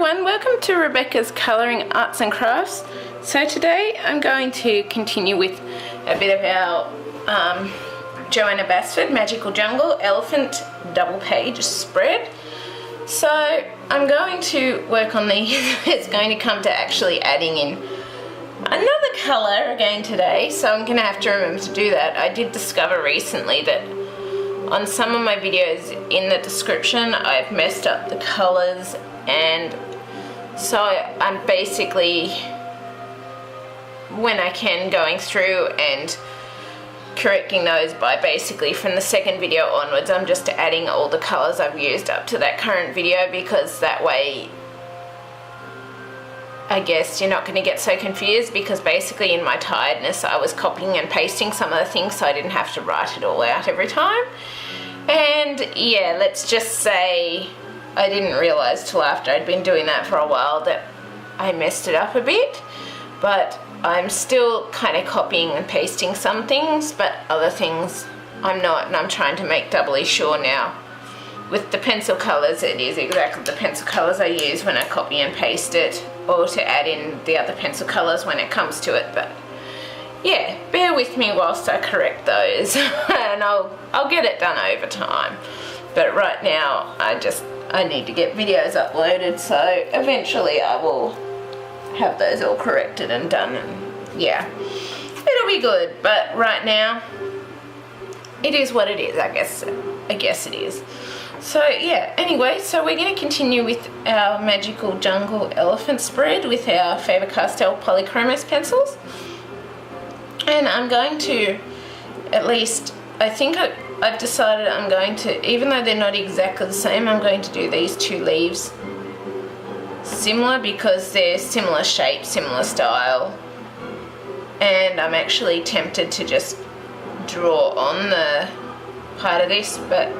everyone, welcome to Rebecca's Colouring Arts and Crafts. So today I'm going to continue with a bit of our Johanna Basford Magical Jungle Elephant double page spread. So I'm going to work on these. It's going to come to actually adding in another colour again today, so I'm going to have to remember to do that. I did discover recently that on some of my videos in the description I've messed up the colours, and so I'm basically, when I can, going through and correcting those by basically from the second video onwards. I'm just adding all the colours I've used up to that current video, because that way I guess you're not going to get so confused, because basically in my tiredness I was copying and pasting some of the things so I didn't have to write it all out every time. And yeah, let's just say I didn't realise till after I'd been doing that for a while that I messed it up a bit, but I'm still kind of copying and pasting some things, but other things I'm not, and I'm trying to make doubly sure now. With the pencil colours, it is exactly the pencil colours I use when I copy and paste it, or to add in the other pencil colours when it comes to it. But yeah, bear with me whilst I correct those and I'll get it done over time. But right now I need to get videos uploaded, so eventually I will have those all corrected and done, and yeah, it'll be good. But right now it is what it is, I guess it is. So yeah, anyway, so we're going to continue with our Magical Jungle Elephant spread with our Fabercastell Polychromos pencils. And I'm going to, at least, I think I've decided I'm going to, even though they're not exactly the same, I'm going to do these two leaves similar, because they're similar shape, similar style. And I'm actually tempted to just draw on the part of this, but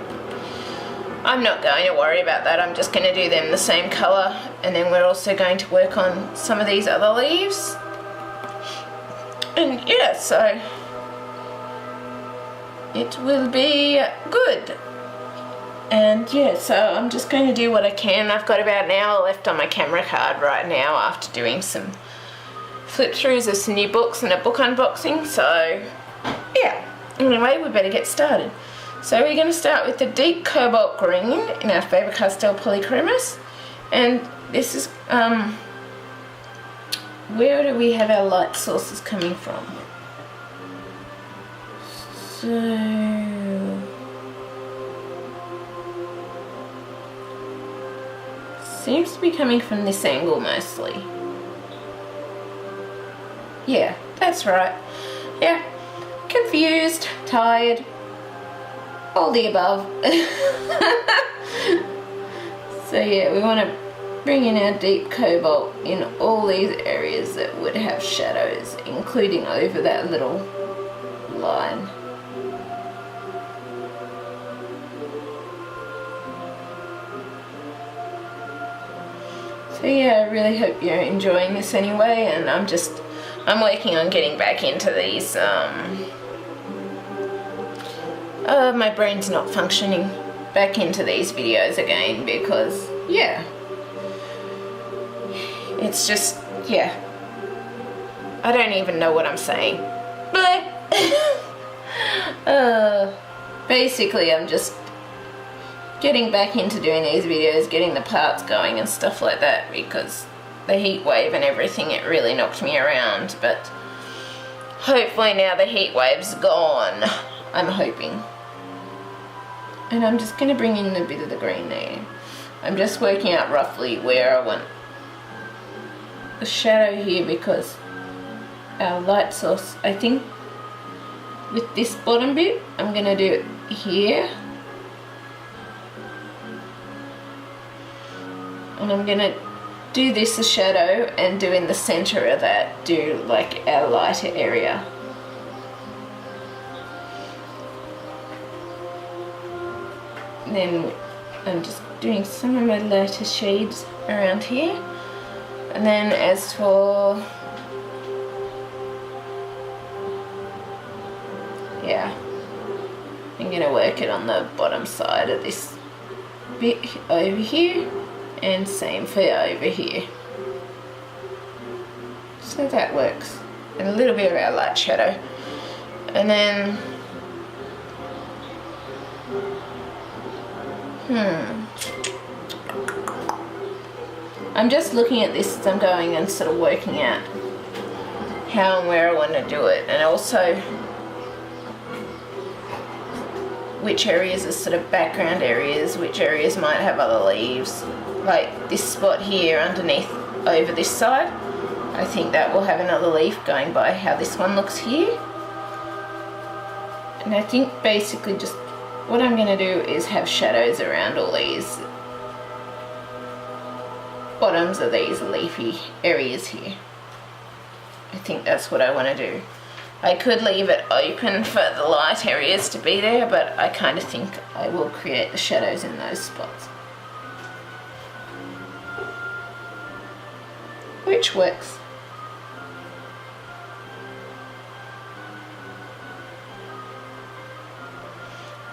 I'm not going to worry about that. I'm just going to do them the same colour, and then we're also going to work on some of these other leaves. And yeah, so it will be good. And yeah, so I'm just going to do what I can. I've got about an hour left on my camera card right now after doing some flip throughs of some new books and a book unboxing. So yeah, anyway, we better get started. So we're going to start with the deep cobalt green in our Fabercastell Polychromos, and this is where do we have our light sources coming from? So seems to be coming from this angle mostly. Yeah, that's right. Yeah, confused, tired, all the above. So yeah, we want to bring in our deep cobalt in all these areas that would have shadows, including over that little line. So yeah, I really hope you're enjoying this anyway, and I'm working on getting back into these my brain's not functioning back into these videos again, because yeah, it's just, yeah, I don't even know what I'm saying. Basically I'm just getting back into doing these videos, getting the parts going and stuff like that, because the heat wave and everything, it really knocked me around. But hopefully now the heat wave's gone, I'm hoping. And I'm just going to bring in a bit of the green there. I'm just working out roughly where I want the shadow here, because our light source, I think with this bottom bit, I'm going to do it here. And I'm going to do this a shadow, and do in the center of that, do like our lighter area. And then I'm just doing some of my lighter shades around here. And then as for, yeah, I'm going to work it on the bottom side of this bit over here, And same for over here. So that works. And a little bit of our light shadow. And then, I'm just looking at this as I'm going and sort of working out how and where I want to do it, and also which areas are sort of background areas, which areas might have other leaves. Like this spot here underneath over this side, I think that will have another leaf going by how this one looks here. And I think basically just what I'm going to do is have shadows around all these bottoms of these leafy areas here. I think that's what I want to do. I could leave it open for the light areas to be there, but I kind of think I will create the shadows in those spots. Which works.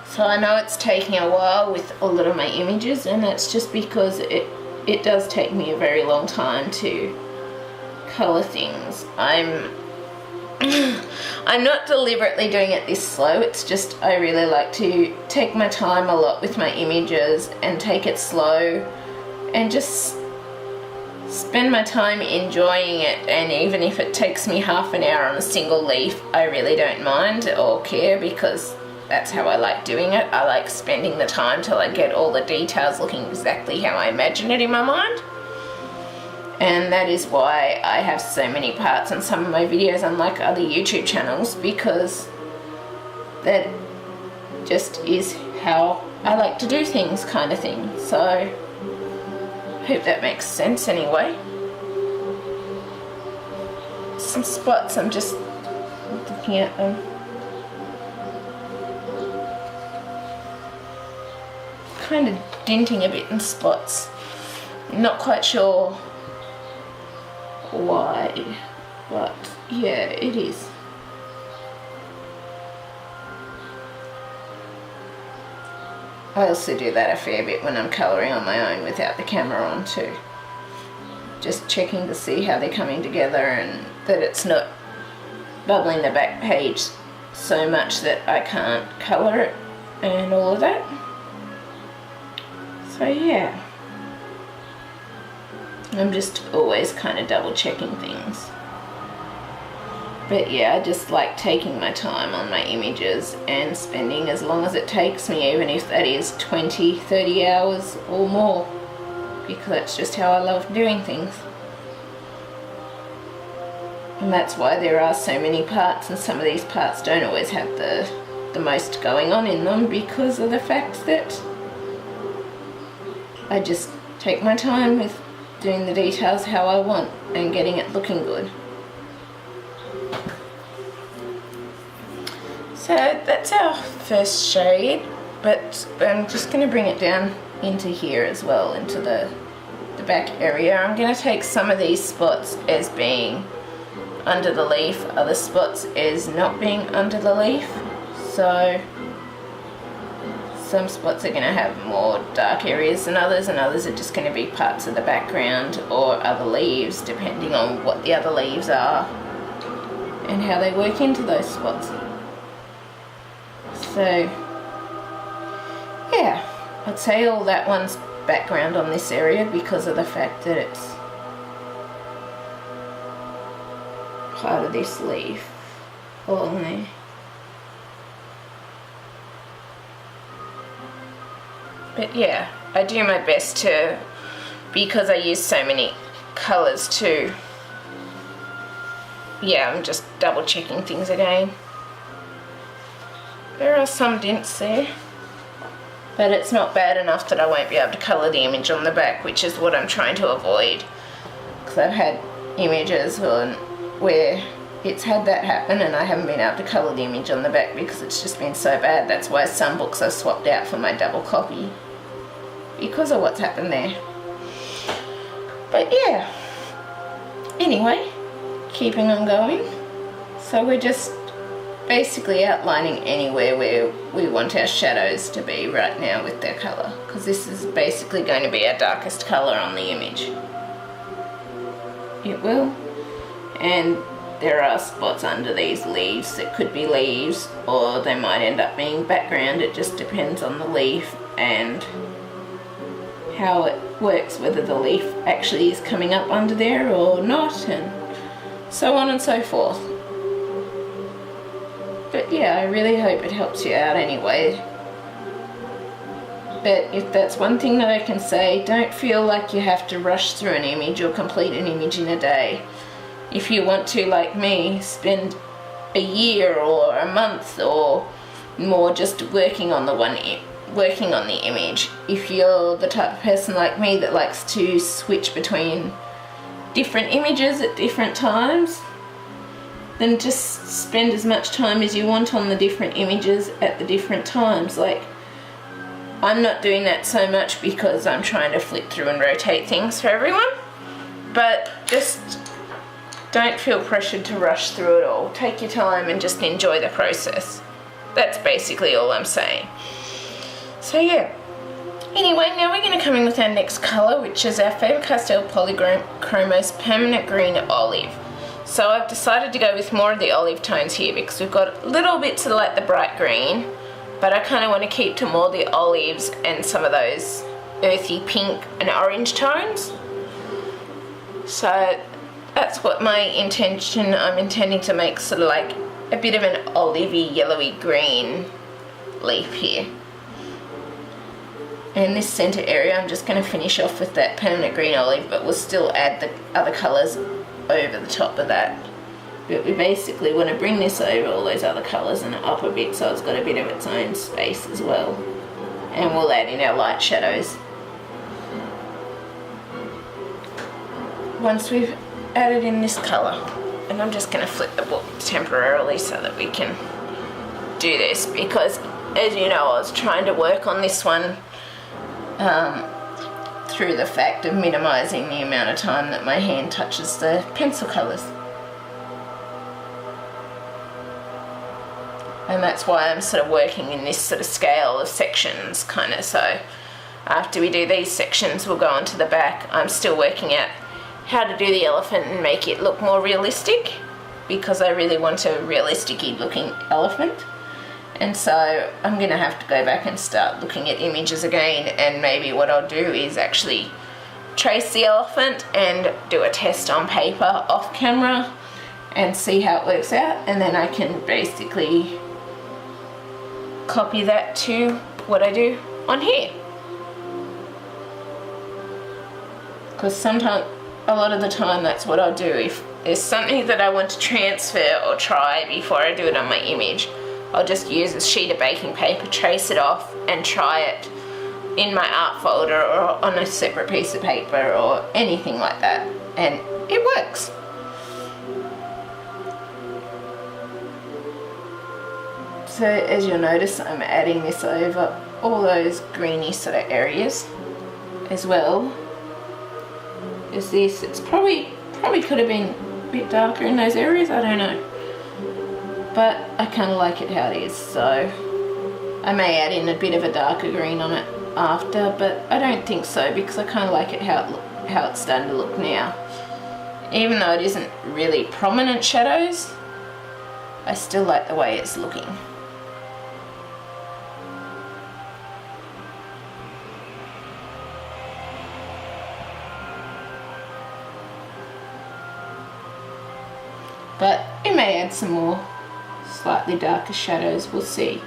So I know it's taking a while with a lot of my images, and that's just because it does take me a very long time to colour things. I'm not deliberately doing it this slow, it's just I really like to take my time a lot with my images and take it slow and just spend my time enjoying it. And even if it takes me half an hour on a single leaf, I really don't mind or care, because that's how I like doing it. I like spending the time till I get all the details looking exactly how I imagine it in my mind. And that is why I have so many parts in some of my videos, unlike other YouTube channels, because that just is how I like to do things, kind of thing. So I hope that makes sense anyway. Some spots, I'm just looking at them. Kind of denting a bit in spots. I'm not quite sure why, but yeah, it is. I also do that a fair bit when I'm colouring on my own without the camera on too. Just checking to see how they're coming together and that it's not bubbling the back page so much that I can't colour it and all of that. So yeah, I'm just always kind of double checking things. But yeah, I just like taking my time on my images and spending as long as it takes me, even if that is 20, 30 hours or more, because that's just how I love doing things. And that's why there are so many parts, and some of these parts don't always have the most going on in them, because of the fact that I just take my time with doing the details how I want and getting it looking good. So that's our first shade, but I'm just going to bring it down into here as well, into the back area. I'm going to take some of these spots as being under the leaf, other spots as not being under the leaf. So some spots are going to have more dark areas than others, and others are just going to be parts of the background or other leaves, depending on what the other leaves are and how they work into those spots. So yeah, I'd say all that one's background on this area because of the fact that it's part of this leaf along there. But yeah, I do my best to, because I use so many colours too. Yeah, I'm just double checking things again. There are some dents there, but it's not bad enough that I won't be able to colour the image on the back, which is what I'm trying to avoid. Because I've had images where it's had that happen and I haven't been able to colour the image on the back because it's just been so bad. That's why some books I swapped out for my double copy, because of what's happened there. But yeah, anyway, keeping on going. So we're just basically outlining anywhere where we want our shadows to be right now with their colour, because this is basically going to be our darkest colour on the image. It will. And there are spots under these leaves that could be leaves, or they might end up being background. It just depends on the leaf and how it works, whether the leaf actually is coming up under there or not, and so on and so forth. But yeah, I really hope it helps you out anyway. But if that's one thing that I can say, don't feel like you have to rush through an image or complete an image in a day. If you want to, like me, spend a year or a month or more just working on the image. If you're the type of person like me that likes to switch between different images at different times, then just spend as much time as you want on the different images at the different times. Like, I'm not doing that so much because I'm trying to flip through and rotate things for everyone, but just don't feel pressured to rush through it all. Take your time and just enjoy the process. That's basically all I'm saying. So yeah. Anyway, now we're going to come in with our next colour, which is our Fabercastell Polychromos Permanent Green Olive. So I've decided to go with more of the olive tones here because we've got little bits of like the bright green, but I kind of want to keep to more the olives and some of those earthy pink and orange tones. So that's what my intention, I'm intending to make sort of like a bit of an olivey, yellowy green leaf here. And this centre area I'm just going to finish off with that permanent green olive, but we'll still add the other colours over the top of that. But we basically want to bring this over all those other colours and up a bit so it's got a bit of its own space as well. And we'll add in our light shadows. Once we've added in this colour, and I'm just going to flip the book temporarily so that we can do this, because as you know I was trying to work on this one through the fact of minimising the amount of time that my hand touches the pencil colours. And that's why I'm sort of working in this sort of scale of sections, kind of. So after we do these sections, we'll go on to the back. I'm still working out how to do the elephant and make it look more realistic, because I really want a realistic-y looking elephant. And so I'm going to have to go back and start looking at images again, and maybe what I'll do is actually trace the elephant and do a test on paper off camera and see how it works out, and then I can basically copy that to what I do on here. Because sometimes, a lot of the time, that's what I'll do. If there's something that I want to transfer or try before I do it on my image, I'll just use a sheet of baking paper, trace it off, and try it in my art folder or on a separate piece of paper or anything like that, and it works. So as you'll notice, I'm adding this over all those greeny sort of areas as well as this. It's probably could have been a bit darker in those areas, I don't know. But I kind of like it how it is, so I may add in a bit of a darker green on it after, but I don't think so, because I kind of like it how it's starting to look now. Even though it isn't really prominent shadows, I still like the way it's looking. But it may add some more slightly darker shadows, we'll see,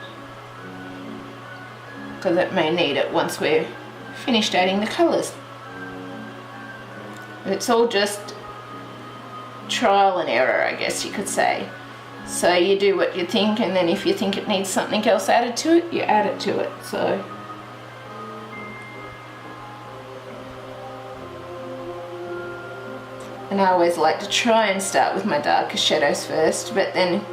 because it may need it once we're finished adding the colours. It's all just trial and error, I guess you could say. So you do what you think, and then if you think it needs something else added to it, you add it to it. So and I always like to try and start with my darker shadows first, but then,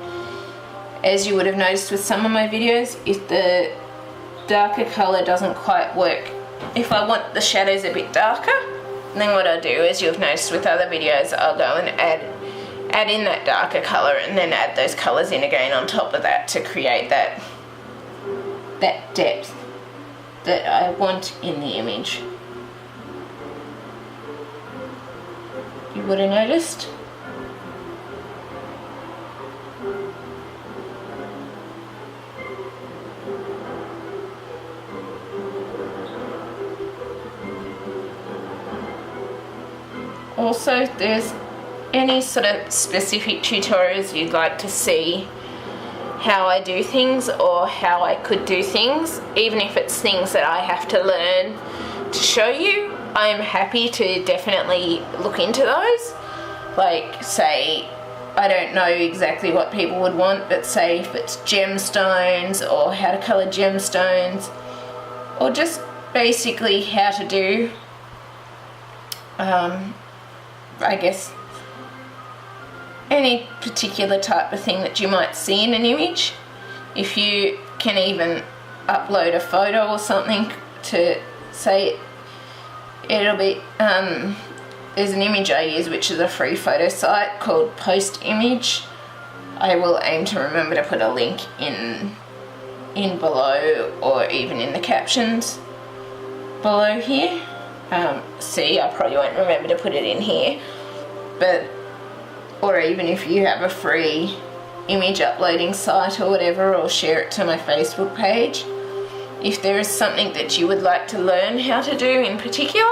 as you would have noticed with some of my videos, if the darker colour doesn't quite work, if I want the shadows a bit darker, then what I'll do, as you've noticed with other videos, I'll go and add in that darker colour and then add those colours in again on top of that to create that depth that I want in the image. You would have noticed. Also, if there's any sort of specific tutorials you'd like to see how I do things or how I could do things, even if it's things that I have to learn to show you, I'm happy to definitely look into those. Like, say, I don't know exactly what people would want, but say if it's gemstones or how to colour gemstones, or just basically how to do, I guess, any particular type of thing that you might see in an image. If you can even upload a photo or something to say, it'll be, there's an image I use which is a free photo site called Post Image. I will aim to remember to put a link in below or even in the captions below here. See, I probably won't remember to put it in here, but, or even if you have a free image uploading site or whatever, or share it to my Facebook page. If there is something that you would like to learn how to do in particular,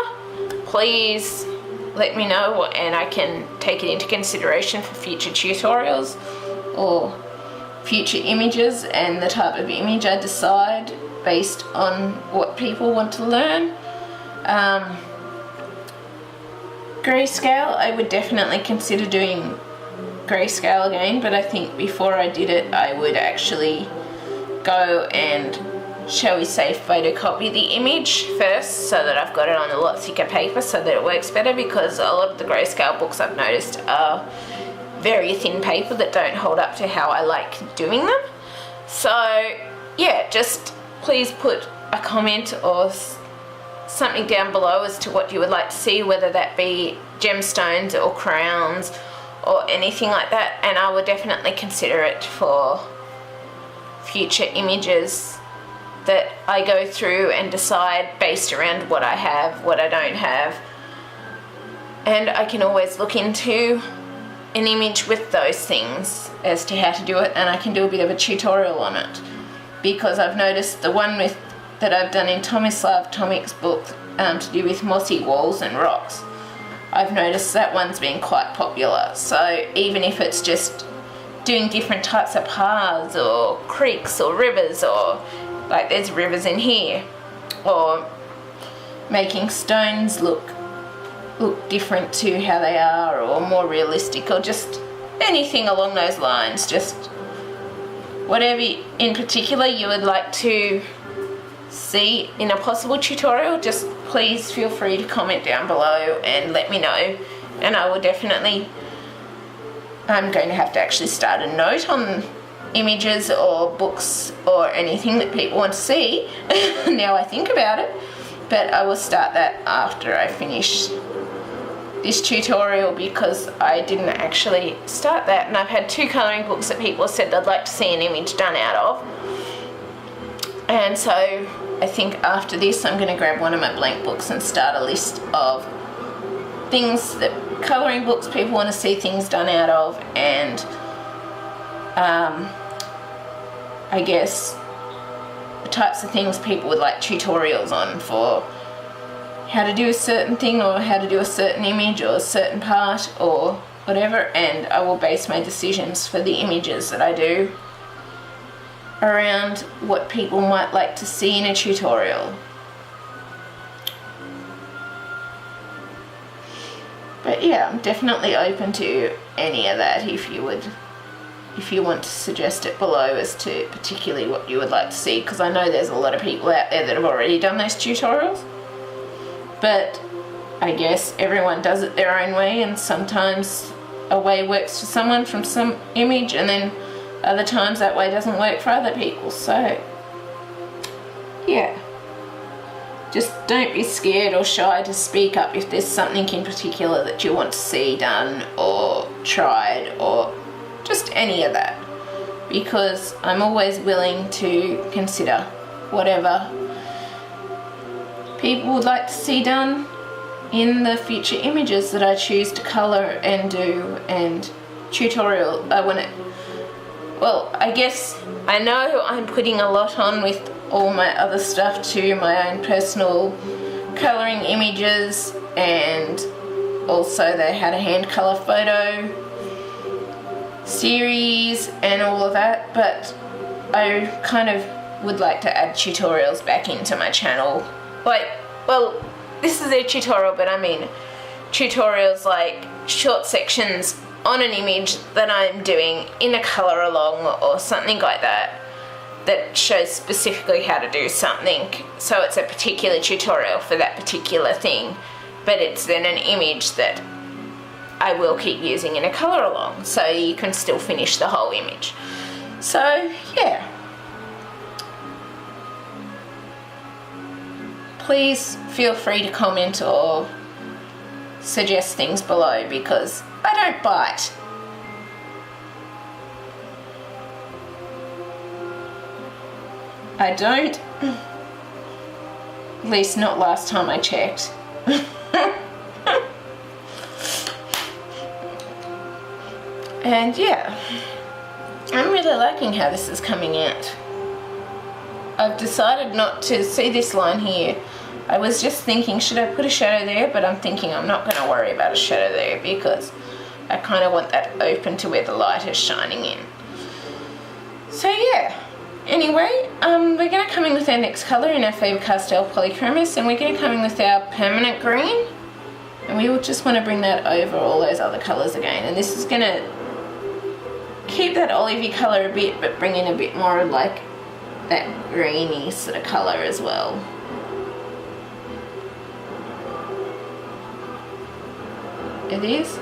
please let me know and I can take it into consideration for future tutorials or future images and the type of image I decide based on what people want to learn. Grayscale, I would definitely consider doing grayscale again, but I think before I did it I would actually go and, shall we say, photocopy the image first so that I've got it on a lot thicker paper so that it works better, because a lot of the grayscale books I've noticed are very thin paper that don't hold up to how I like doing them. So yeah, just please put a comment or something down below as to what you would like to see, whether that be gemstones or crowns or anything like that, and I will definitely consider it for future images that I go through and decide based around what I have, what I don't have, and I can always look into an image with those things as to how to do it, and I can do a bit of a tutorial on it, because I've noticed the one that I've done in Tomislav Tomic's book to do with mossy walls and rocks, I've noticed that one's been quite popular. So even if it's just doing different types of paths or creeks or rivers, or like there's rivers in here, or making stones look different to how they are or more realistic, or just anything along those lines, just whatever in particular you would like to see in a possible tutorial, just please feel free to comment down below and let me know, and I will definitely, I'm going to have to actually start a note on images or books or anything that people want to see now I think about it, but I will start that after I finish this tutorial, because I didn't actually start that, and I've had 2 colouring books that people said they'd like to see an image done out of, and so I think after this I'm going to grab one of my blank books and start a list of things that colouring books people want to see things done out of, and I guess the types of things people would like tutorials on for how to do a certain thing or how to do a certain image or a certain part or whatever, and I will base my decisions for the images that I do around what people might like to see in a tutorial. But yeah, I'm definitely open to any of that if you want to suggest it below as to particularly what you would like to see, because I know there's a lot of people out there that have already done those tutorials, but I guess everyone does it their own way, and sometimes a way works for someone from some image and then other times that way doesn't work for other people. So yeah, just don't be scared or shy to speak up if there's something in particular that you want to see done or tried or just any of that, because I'm always willing to consider whatever people would like to see done in the future images that I choose to colour and do and tutorial. Well, I guess I know I'm putting a lot on with all my other stuff too, my own personal colouring images, and also the How to Hand Colour photo series and all of that, but I kind of would like to add tutorials back into my channel. Like, well, this is a tutorial, but I mean tutorials like short sections on an image that I'm doing in a colour along or something like that, that shows specifically how to do something. So it's a particular tutorial for that particular thing, but it's then an image that I will keep using in a colour along, so you can still finish the whole image. So yeah, please feel free to comment or suggest things below, because I don't bite. I don't. At least not last time I checked. And yeah, I'm really liking how this is coming out. I've decided not to see this line here. I was just thinking, should I put a shadow there? But I'm thinking I'm not going to worry about a shadow there, because I kind of want that open to where the light is shining in. So yeah, anyway, we're going to come in with our next colour in our Fabercastell Polychromos, and we're going to come in with our Permanent Green, and we will just want to bring that over all those other colours again. And this is going to keep that olivey colour a bit, but bring in a bit more of like that greeny sort of colour as well. It is,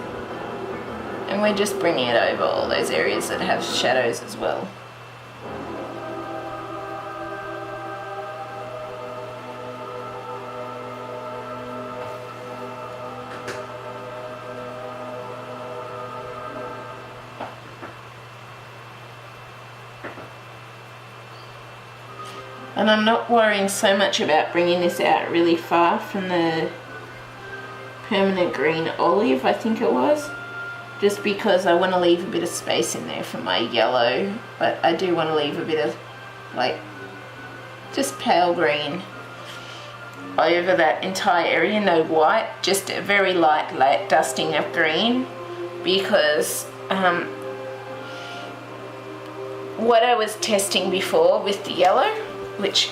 and we're just bringing it over all those areas that have shadows as well. And I'm not worrying so much about bringing this out really far from the Permanent Green Olive, I think it was, just because I want to leave a bit of space in there for my yellow, but I do want to leave a bit of like just pale green over that entire area. No white, just a very light dusting of green, because what I was testing before with the yellow, which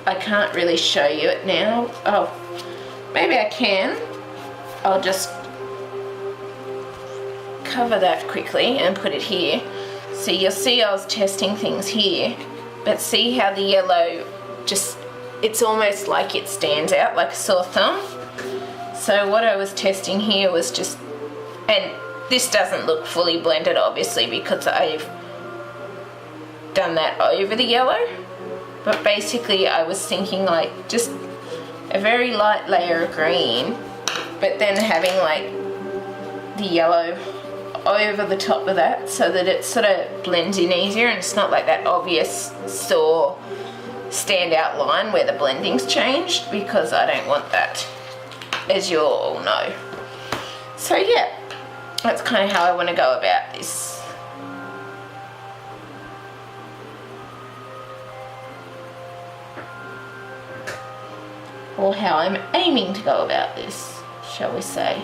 I can't really show you it now. Oh, maybe I can. I'll just cover that quickly and put it here. So you'll see I was testing things here, but see how the yellow just, it's almost like it stands out like a sore thumb. So what I was testing here was just, and this doesn't look fully blended obviously because I've done that over the yellow, but basically I was thinking like just a very light layer of green, but then having like the yellow over the top of that so that it sort of blends in easier and it's not like that obvious sore standout line where the blending's changed, because I don't want that, as you all know. So yeah, that's kind of how I want to go about this. Or how I'm aiming to go about this, shall we say.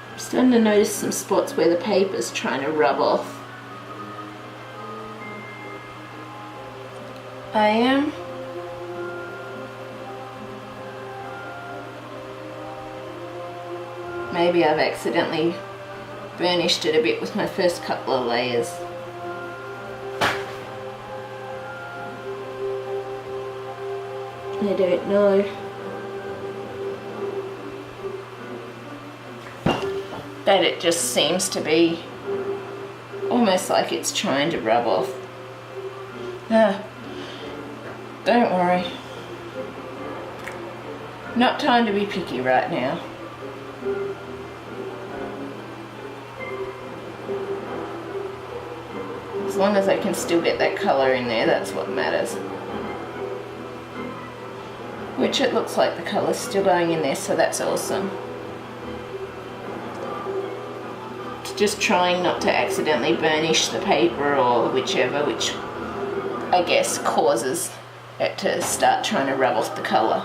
I'm starting to notice some spots where the paper's trying to rub off. I am. Maybe I've accidentally burnished it a bit with my first couple of layers. I don't know. But it just seems to be almost like it's trying to rub off. Don't worry. Not time to be picky right now. As long as I can still get that colour in there, that's what matters. Which it looks like the colour's still going in there, so that's awesome. It's just trying not to accidentally burnish the paper or whichever, which I guess causes it to start trying to rub off the colour.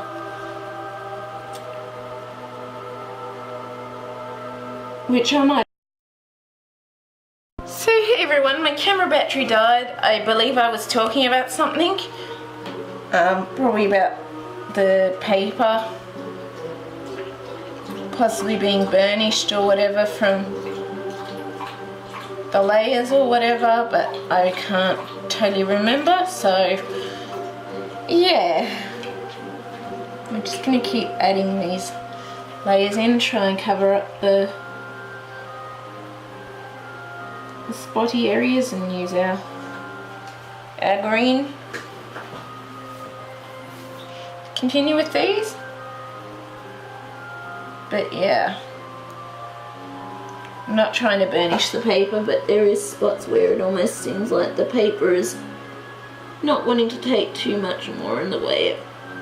Which I might. So hey everyone, my camera battery died. I believe I was talking about something. Probably about the paper possibly being burnished or whatever from the layers or whatever, but I can't totally remember, so yeah. I'm just going to keep adding these layers in, try and cover up the spotty areas and use our green. Continue with these, but yeah, I'm not trying to burnish the paper, but there is spots where it almost seems like the paper is not wanting to take too much more in the way of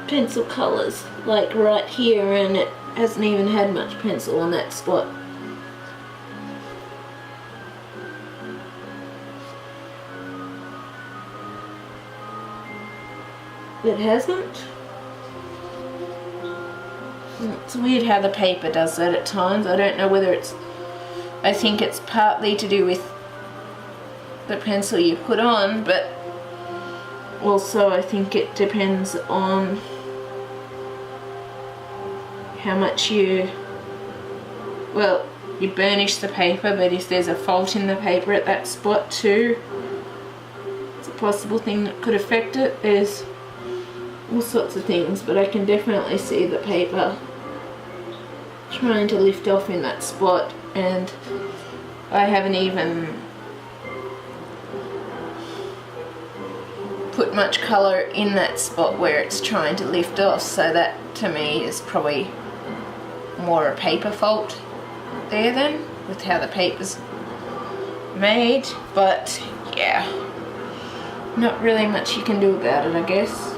pencil colours, like right here, and it hasn't even had much pencil on that spot. It hasn't. It's weird how the paper does that at times. I don't know whether it's, I think it's partly to do with the pencil you put on, but also I think it depends on how much you burnish the paper, but if there's a fault in the paper at that spot too, it's a possible thing that could affect it. There's all sorts of things, but I can definitely see the paper trying to lift off in that spot, and I haven't even put much colour in that spot where it's trying to lift off, so that to me is probably more a paper fault there then, with how the paper's made. But yeah, not really much you can do about it, I guess,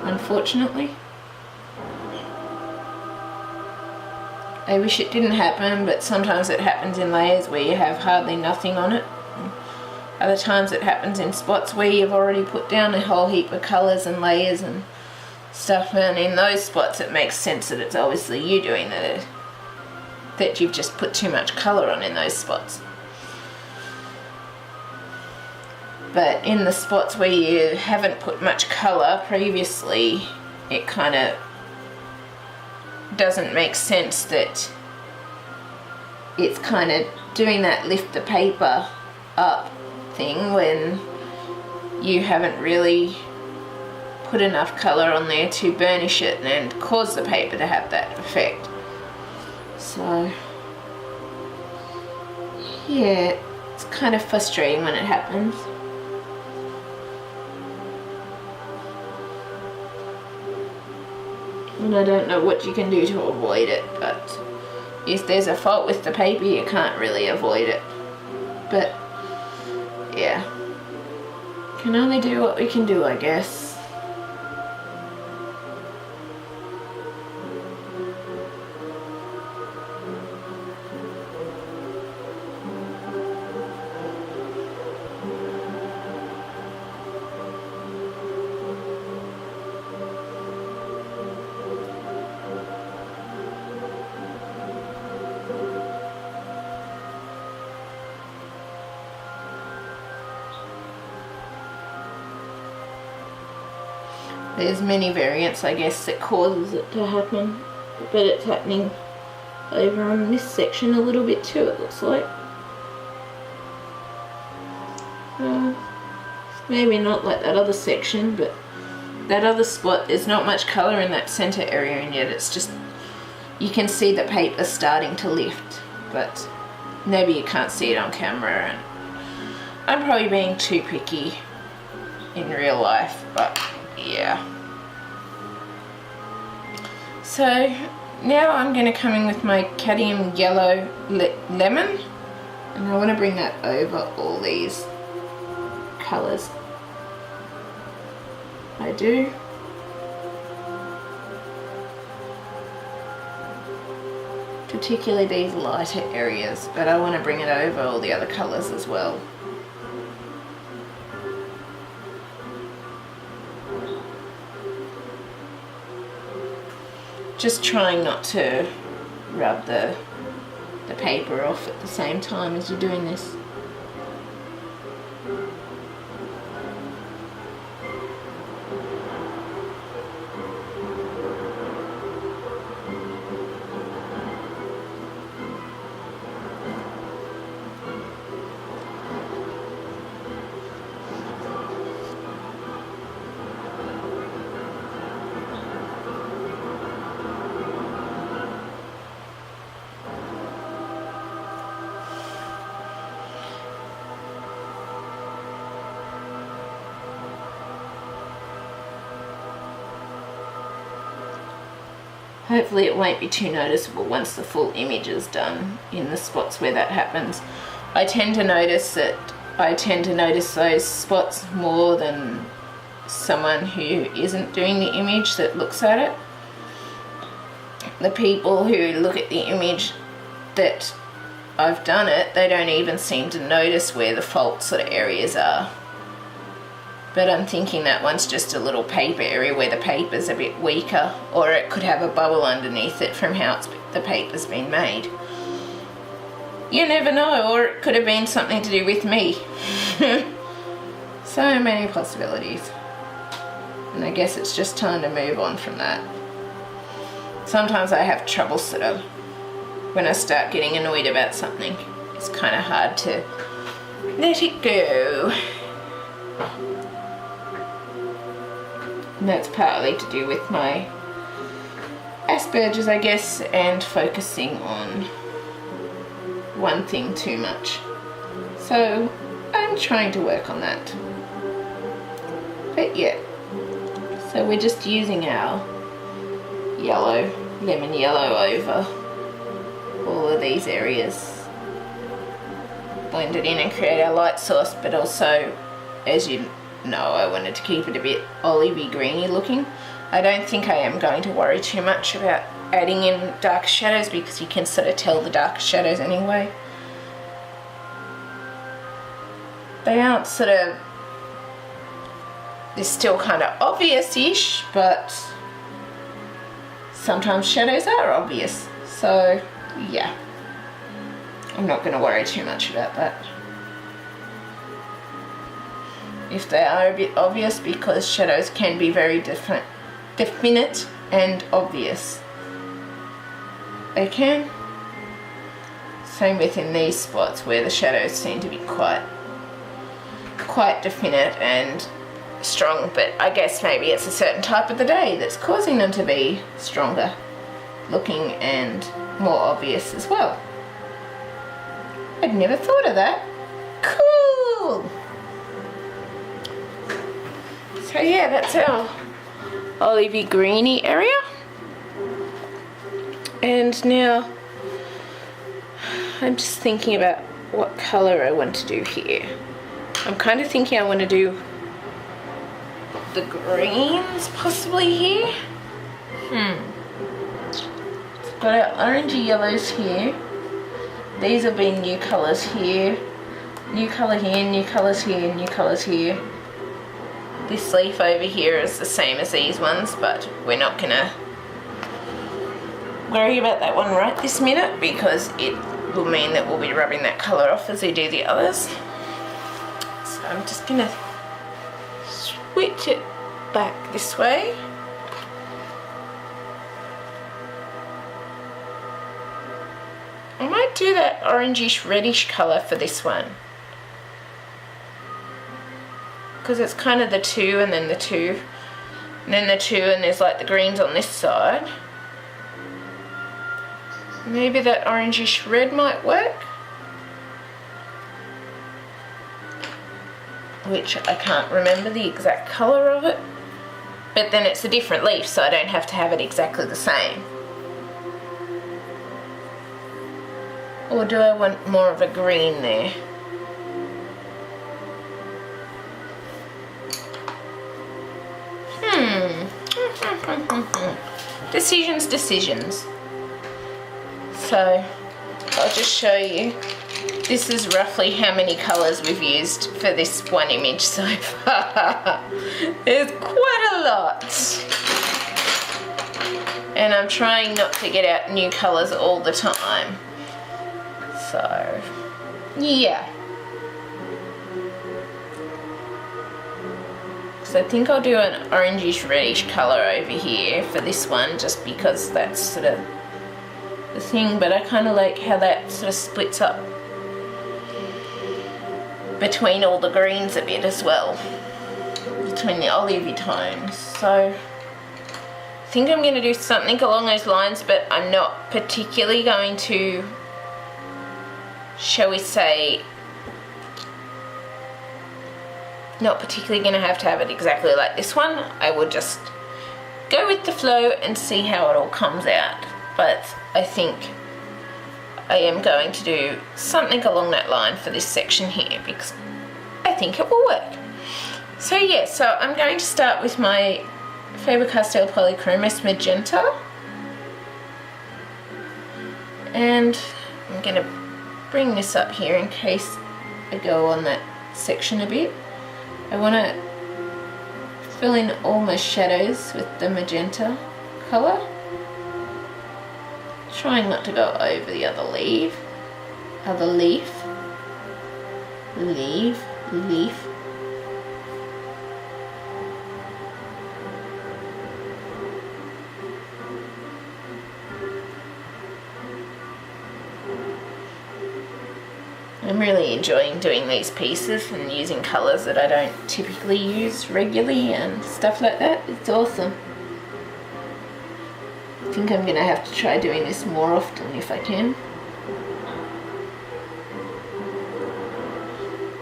unfortunately. I wish it didn't happen, but sometimes it happens in layers where you have hardly nothing on it. Other times it happens in spots where you've already put down a whole heap of colours and layers and stuff, and in those spots it makes sense that it's obviously you doing that you've just put too much colour on in those spots. But in the spots where you haven't put much colour previously, it kind of doesn't make sense that it's kind of doing that lift the paper up thing when you haven't really put enough colour on there to burnish it and cause the paper to have that effect. So yeah, it's kind of frustrating when it happens. And I don't know what you can do to avoid it, but if there's a fault with the paper, you can't really avoid it. But yeah, can only do what we can do, I guess. There's many variants, I guess, that causes it to happen, but it's happening over on this section a little bit too, it looks like. Maybe not like that other section, but That other spot, there's not much colour in that centre area, and yet it's just, you can see the paper starting to lift, but maybe you can't see it on camera, and I'm probably being too picky in real life, but yeah. So now I'm going to come in with my Cadmium Yellow Lemon, and I want to bring that over all these colours. I do. Particularly these lighter areas, but I want to bring it over all the other colours as well. Just trying not to rub the paper off at the same time as you're doing this. Hopefully it won't be too noticeable once the full image is done in the spots where that happens. I tend to notice those spots more than someone who isn't doing the image that looks at it. The people who look at the image that I've done it, they don't even seem to notice where the fault sort of areas are. But I'm thinking that one's just a little paper area where the paper's a bit weaker, or it could have a bubble underneath it from how the paper's been made. You never know, or it could have been something to do with me. So many possibilities. And I guess it's just time to move on from that. Sometimes I have trouble sort of, when I start getting annoyed about something, it's kind of hard to let it go. And that's partly to do with my Asperger's, I guess, and focusing on one thing too much. So I'm trying to work on that. But yeah, so we're just using our yellow, lemon yellow over all of these areas. Blend it in and create our light source, but also, as you know, I wanted to keep it a bit olivey greeny looking. I don't think I am going to worry too much about adding in dark shadows because you can sort of tell the dark shadows anyway. They aren't sort of, they're still kind of obvious-ish, but sometimes shadows are obvious. So yeah, I'm not going to worry too much about that. If they are a bit obvious, because shadows can be very definite and obvious. They can. Same within these spots where the shadows seem to be quite definite and strong, but I guess maybe it's a certain type of the day that's causing them to be stronger looking and more obvious as well. I'd never thought of that. Cool! So yeah, that's our olivey greeny area. And now I'm just thinking about what colour I want to do here. I'm kind of thinking I want to do the greens possibly here. Got our orangey yellows here. These have been new colours here. New colour here, new colours here, new colours here. This leaf over here is the same as these ones, but we're not gonna worry about that one right this minute because it will mean that we'll be rubbing that colour off as we do the others. So I'm just gonna switch it back this way. I might do that orangish reddish colour for this one, because it's kind of the two and then the two. And then the two, and there's like the greens on this side. Maybe that orangish red might work. Which I can't remember the exact colour of it. But then it's a different leaf, so I don't have to have it exactly the same. Or do I want more of a green there? Decisions. So I'll just show you. This is roughly how many colours we've used for this one image so far. There's quite a lot. And I'm trying not to get out new colours all the time. So, yeah. So I think I'll do an orangish reddish colour over here for this one, just because that's sort of the thing, but I kind of like how that sort of splits up between all the greens a bit as well, between the olivey tones. So I think I'm going to do something along those lines, but I'm not particularly going to, shall we say, not particularly going to have it exactly like this one. I will just go with the flow and see how it all comes out. But I think I am going to do something along that line for this section here because I think it will work. So yeah, so I'm going to start with my Fabercastell Polychromos Magenta. And I'm going to bring this up here in case I go on that section a bit. I want to fill in all my shadows with the magenta colour. Trying not to go over the other leaf. Leaf. I'm really enjoying doing these pieces and using colours that I don't typically use regularly and stuff like that. It's awesome. I think I'm going to have to try doing this more often if I can.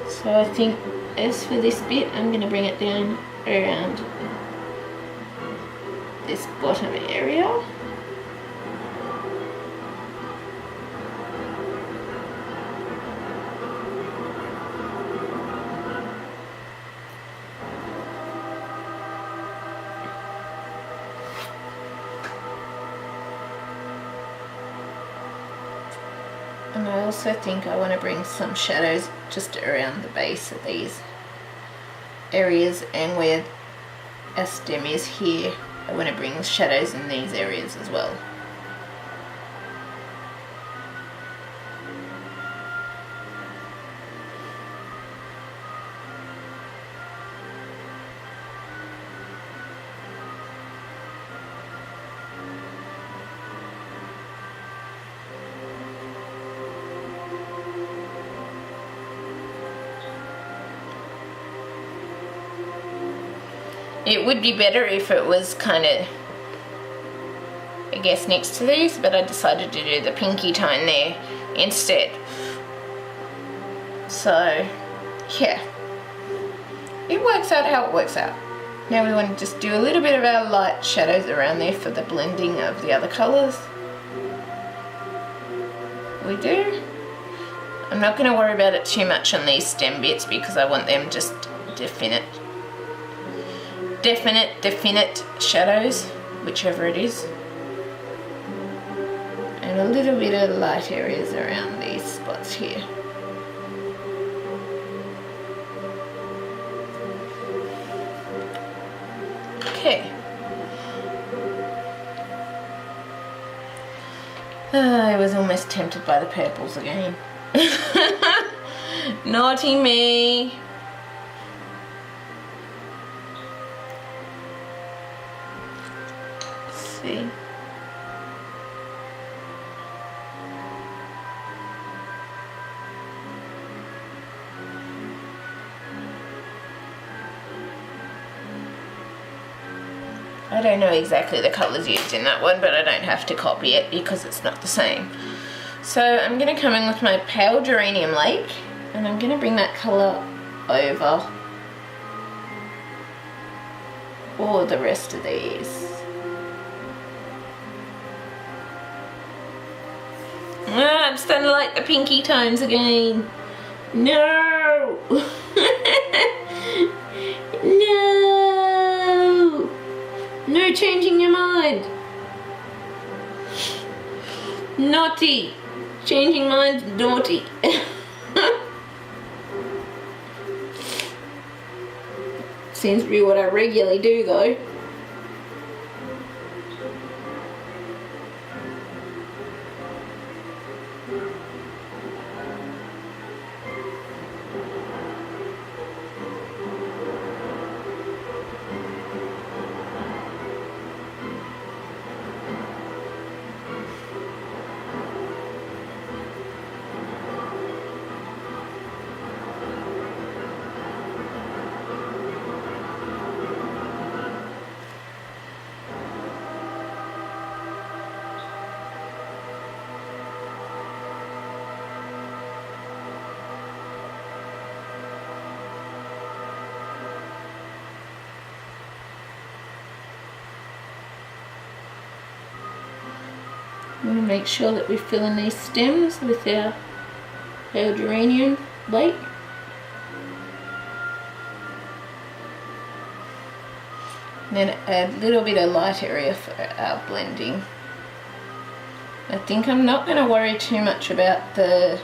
So I think as for this bit, I'm going to bring it down around this bottom area. And I also think I want to bring some shadows just around the base of these areas, and where our stem is here, I want to bring shadows in these areas as well. It would be better if it was kind of, I guess, next to these, but I decided to do the pinky tone there instead. So, yeah. It works out how it works out. Now we want to just do a little bit of our light shadows around there for the blending of the other colours. We do. I'm not going to worry about it too much on these stem bits because I want them just definite shadows, whichever it is, and a little bit of light areas around these spots here. Okay. I was almost tempted by the purples again. Naughty me. See. I don't know exactly the colours used in that one, but I don't have to copy it because it's not the same. So I'm going to come in with my pale Geranium Lake, and I'm going to bring that colour over all of the rest of these. Ah, I'm starting to like the pinky tones again. No! No! No changing your mind. Naughty. Changing minds, naughty. Seems to be what I regularly do though. I'm going to make sure that we fill in these stems with our pale Geranium Lake. And then add a little bit of light area for our blending. I think I'm not going to worry too much about the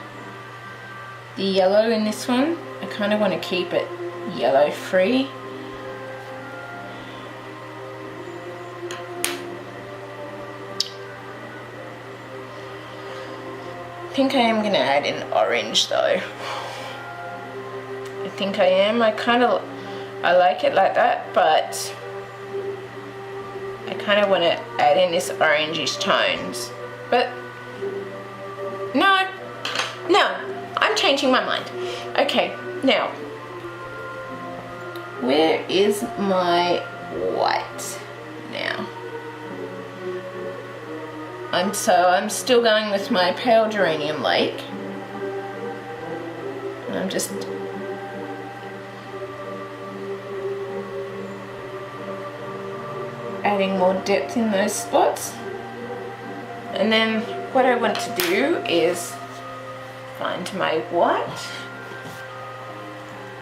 yellow in this one. I kind of want to keep it yellow free. I think I am going to add in orange though. I think I am. I like it like that, but I kind of want to add in this orangish tones. But no, I'm changing my mind. Okay, now where is my white now? I'm still going with my pale Geranium Lake, and I'm just adding more depth in those spots. And then what I want to do is find my white,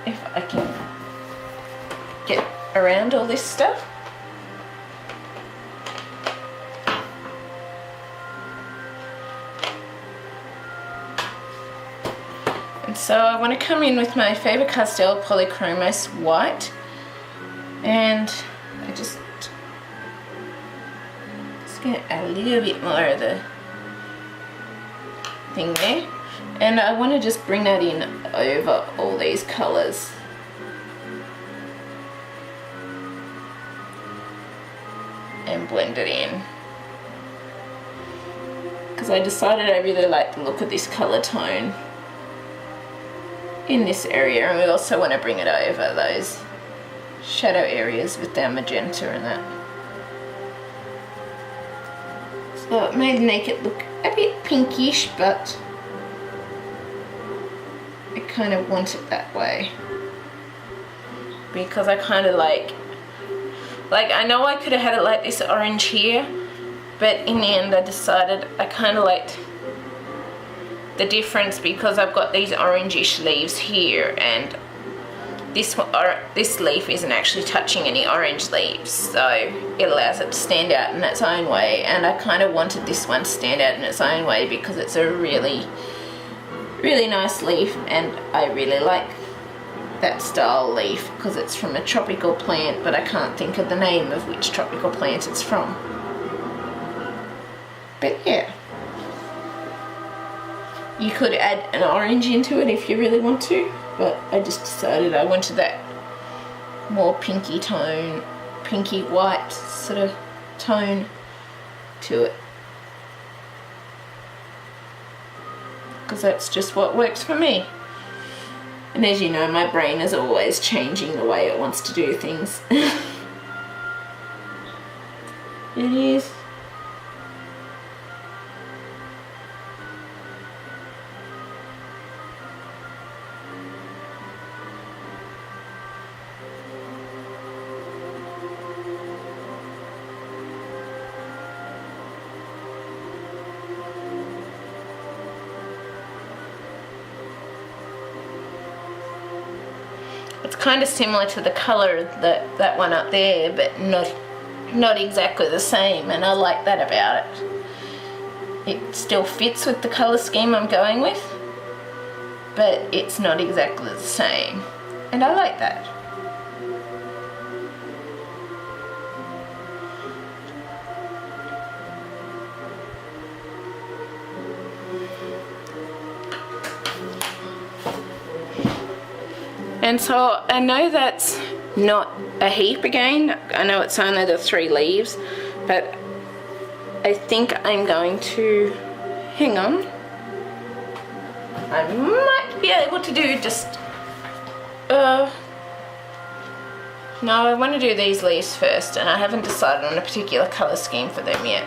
if I can get around all this stuff. So I want to come in with my Fabercastell Polychromos white, and I just going to add a little bit more of the thing there, and I want to just bring that in over all these colours. And blend it in, because I decided I really like the look of this colour tone in this area, and we also want to bring it over those shadow areas with our magenta and that. So it may make it look a bit pinkish, but I kind of want it that way, because I kind of like I know I could have had it like this orange here, but in the end I decided I kind of liked the difference, because I've got these orangish leaves here, and this leaf isn't actually touching any orange leaves, so it allows it to stand out in its own way. And I kind of wanted this one to stand out in its own way because it's a really nice leaf, and I really like that style leaf because it's from a tropical plant, but I can't think of the name of which tropical plant it's from. But yeah, you could add an orange into it if you really want to, but I just decided I wanted that more pinky tone, pinky white sort of tone to it, because that's just what works for me. And as you know, my brain is always changing the way it wants to do things. it is. It's kind of similar to the colour that one up there, but not exactly the same, and I like that about it. It still fits with the colour scheme I'm going with, but it's not exactly the same, and I like that. And so I know that's not a heap again. I know it's only the 3 leaves, but I think I'm going to, hang on. I might be able to do just, no, I want to do these leaves first, and I haven't decided on a particular colour scheme for them yet.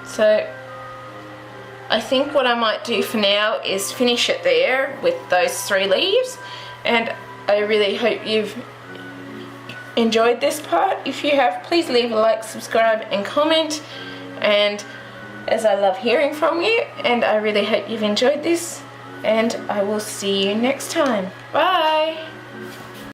So I think what I might do for now is finish it there with those 3 leaves, and I really hope you've enjoyed this part. If you have, please leave a like, subscribe and comment, and as I love hearing from you, and I really hope you've enjoyed this, and I will see you next time. Bye!